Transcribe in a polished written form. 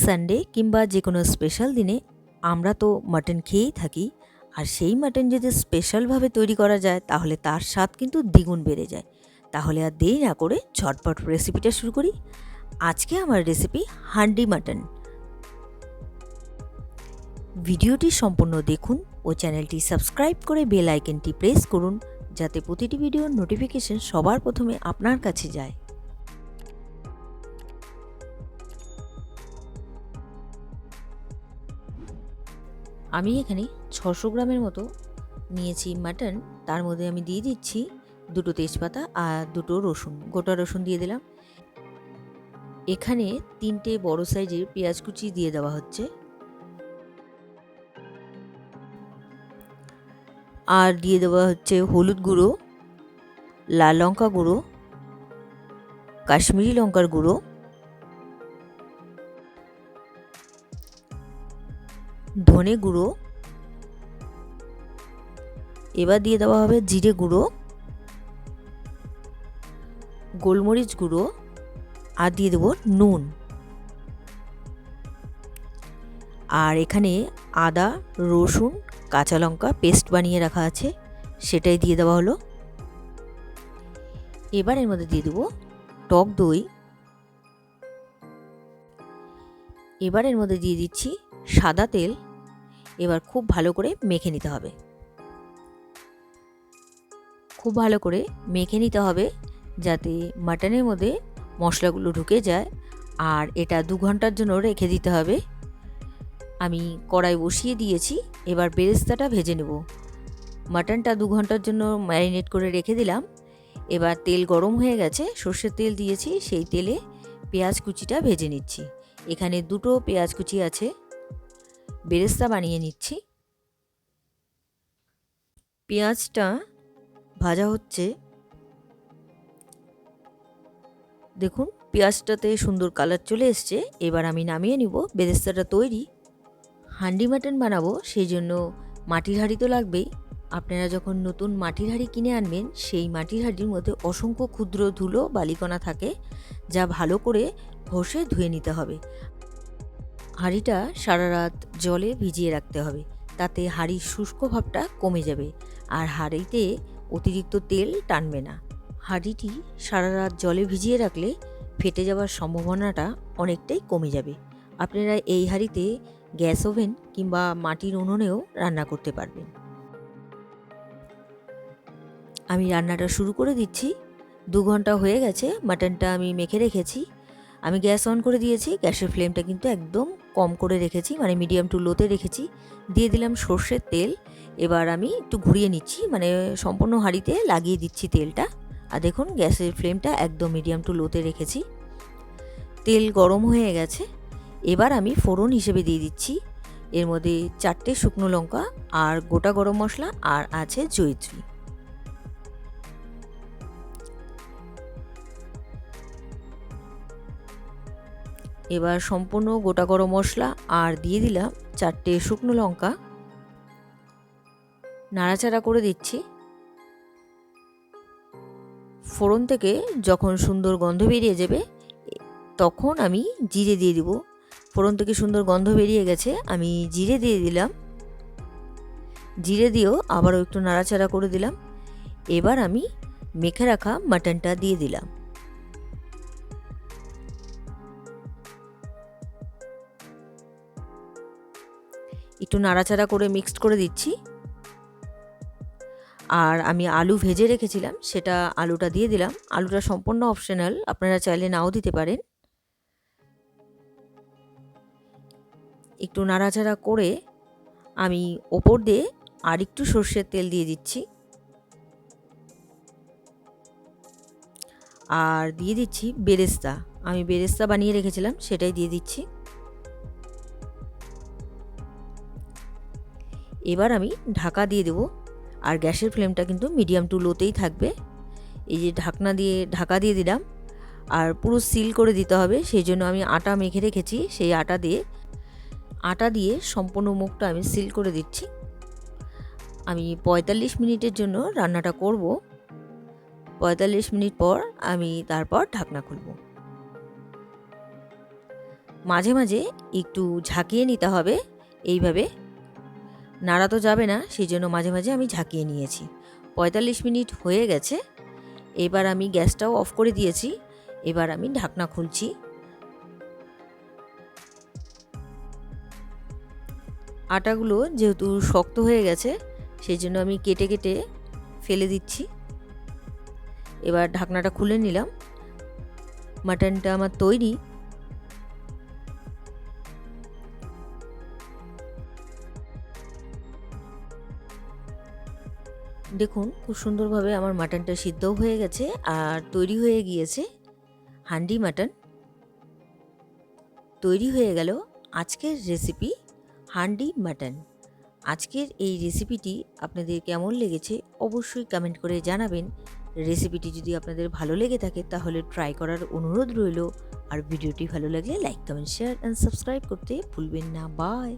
Sunday কিংবা যে কোনো স্পেশাল দিনে আমরা তো মাটন খেয়েই থাকি, আর সেই মাটন যদি স্পেশালভাবে তৈরি করা যায় তাহলে তার স্বাদ কিন্তু দ্বিগুণ বেড়ে যায়। তাহলে আর দেরি না করে ঝটপট রেসিপিটা শুরু করি। আজকে আমার রেসিপি হান্ডি মাটন। ভিডিওটি সম্পূর্ণ দেখুন ও চ্যানেলটি সাবস্ক্রাইব করে বেল আইকনটি প্রেস করুন, যাতে প্রতিটি ভিডিওর নোটিফিকেশন সবার প্রথমে আপনার কাছে যায়। আমি এখানে 600 গ্রামের মতো নিয়েছি মাটন। তার মধ্যে আমি দিয়ে দিচ্ছি 2টো তেজপাতা আর 2টো রসুন, গোটা রসুন দিয়ে দিলাম। এখানে 3টে বড় সাইজের পেঁয়াজ কুচি দিয়ে দেওয়া হচ্ছে, আর দিয়ে দেওয়া হচ্ছে হলুদ গুঁড়ো, লাল লঙ্কা গুঁড়ো, কাশ্মীরি লঙ্কার গুঁড়ো, ধনে গুঁড়ো, এবার দিয়ে দেওয়া হবে জিরে গুঁড়ো, গোলমরিচ গুঁড়ো, আর দিয়ে দেবো নুন। আর এখানে আদা, রসুন, কাঁচা লঙ্কা পেস্ট বানিয়ে রাখা আছে, সেটাই দিয়ে দেওয়া হলো। এবার এর মধ্যে দিয়ে দেবো টক দই। এবার এর মধ্যে দিয়ে দিচ্ছি সাদা তেল। এবার খুব ভালো করে মেখে নিতে হবে, খুব ভালো করে মেখে নিতে হবে যাতে মাটনের মধ্যে মশলাগুলো ঢুকে যায়। আর এটা 2 ঘন্টার জন্য রেখে দিতে হবে। আমি কড়াই বসিয়ে দিয়েছি, এবার বেরেস্তাটা ভেজে নেব। মাটনটা 2 ঘন্টার জন্য ম্যারিনেট করে রেখে দিলাম। এবার তেল গরম হয়ে গেছে, সর্ষের তেল দিয়েছি, সেই তেলে পেঁয়াজ কুচিটা ভেজে নিচ্ছি। এখানে 2টো পেঁয়াজ কুচি আছে, বেরেস্তা বানিয়ে নিচ্ছি। পেঁয়াজটা ভাজা হচ্ছে, দেখুন পেঁয়াজটাতে সুন্দর কালার চলে এসছে। এবার আমি নামিয়ে নিব। বেরেস্তাটা তৈরি। হান্ডি মাটন বানাবো, সেই জন্য মাটির হাঁড়ি তো লাগবেই। আপনারা যখন নতুন মাটির হাঁড়ি কিনে আনবেন, সেই মাটির হাঁড়ির মধ্যে অসংখ্য ক্ষুদ্র ধুলো বালিকণা থাকে, যা ভালো করে ঘষে ধুয়ে নিতে হবে। হাঁড়িটা সারা রাত জলে ভিজিয়ে রাখতে হবে, তাতে হাঁড়ির শুষ্ক ভাবটা কমে যাবে আর হাঁড়িতে অতিরিক্ত তেল টানবে না। হাঁড়িটি সারা রাত জলে ভিজিয়ে রাখলে ফেটে যাওয়ার সম্ভাবনাটা অনেকটাই কমে যাবে। আপনারা এই হাঁড়িতে গ্যাস ওভেন কিংবা মাটির উনুনেও রান্না করতে পারবেন। আমি রান্নাটা শুরু করে দিচ্ছি। 2 ঘন্টা হয়ে গেছে, মাটনটা আমি মেখে রেখেছি। আমি গ্যাস অন করে দিয়েছি, গ্যাসের ফ্লেমটা কিন্তু একদম কম করে রেখেছি, মানে মিডিয়াম টু লোতে রেখেছি। দিয়ে দিলাম সর্ষের তেল। এবার আমি একটু ঘুরিয়ে নিচ্ছি, মানে সম্পূর্ণ হাঁড়িতে লাগিয়ে দিচ্ছি তেলটা। আর দেখুন গ্যাসের ফ্লেমটা একদম মিডিয়াম টু লোতে রেখেছি। তেল গরম হয়ে গেছে। এবার আমি ফোড়ন হিসেবে দিয়ে দিচ্ছি এর মধ্যে 4টে শুকনো লঙ্কা আর গোটা গরম মশলা, আর আছে জয়িত্রী। এবার সম্পূর্ণ গোটা গরম মশলা আর দিয়ে দিলাম 4টে শুকনো লঙ্কা, নাড়াচাড়া করে দিচ্ছি। ফোড়ন থেকে যখন সুন্দর গন্ধ বেরিয়ে যাবে, তখন আমি জিরে দিয়ে দিব। ফোড়ন থেকে সুন্দর গন্ধ বেরিয়ে গেছে, আমি জিরে দিয়ে দিলাম। জিরে দিয়েও আবারও একটু নাড়াচাড়া করে দিলাম। এবার আমি মেখে রাখা মাটনটা দিয়ে দিলাম। একটু নাড়াচাড়া করে মিক্সড করে দিচ্ছি। আর আমি আলু ভেজে রেখেছিলাম, সেটা আলুটা দিয়ে দিলাম। আলুটা সম্পূর্ণ অপশনাল, আপনারা চাইলে নাও দিতে পারেন। একটু নাড়াচাড়া করে আমি ওপর দিয়ে আর একটু সর্ষের তেল দিয়ে দিচ্ছি, আর দিয়ে দিচ্ছি বেরেস্তা। আমি বেরেস্তা বানিয়ে রেখেছিলাম, সেটাই দিয়ে দিচ্ছি। এবার আমি ঢাকা দিয়ে দেবো, আর গ্যাসের ফ্লেমটা কিন্তু মিডিয়াম টু লোতেই থাকবে। এই যে ঢাকা দিয়ে দিলাম, আর পুরো সিল করে দিতে হবে, সেই জন্য আমি আটা মেখে রেখেছি, সেই আটা দিয়ে সম্পূর্ণ মুখটা আমি সিল করে দিচ্ছি। আমি 45 মিনিটের জন্য রান্নাটা করব। 45 মিনিট পর আমি তারপর ঢাকনা খুলব। মাঝে মাঝে একটু ঝাঁকিয়ে নিতে হবে, এইভাবে নাড়া তো যাবে না, সেই জন্য মাঝে মাঝে আমি ঝাঁকিয়ে নিয়েছি। 45 মিনিট হয়ে গেছে, এবার আমি গ্যাসটাও অফ করে দিয়েছি। এবার আমি ঢাকনা খুলছি। আটাগুলো যেহেতু শক্ত হয়ে গেছে, সেই জন্য আমি কেটে কেটে ফেলে দিচ্ছি। এবার ঢাকনাটা খুলে নিলাম। মাটনটা আমার তৈরি। দেখুন খুব সুন্দরভাবে আমার মাটনটা সিদ্ধও হয়ে গেছে আর তৈরি হয়ে গিয়েছে। হান্ডি মাটন তৈরি হয়ে গেল। আজকের রেসিপি হান্ডি মাটন। আজকের এই রেসিপিটি আপনাদের কেমন লেগেছে অবশ্যই কমেন্ট করে জানাবেন। রেসিপিটি যদি আপনাদের ভালো লেগে থাকে তাহলে ট্রাই করার অনুরোধ রইল। আর ভিডিওটি ভালো লাগলে like, comment, share and subscribe করতে ভুলবেন না। বাই।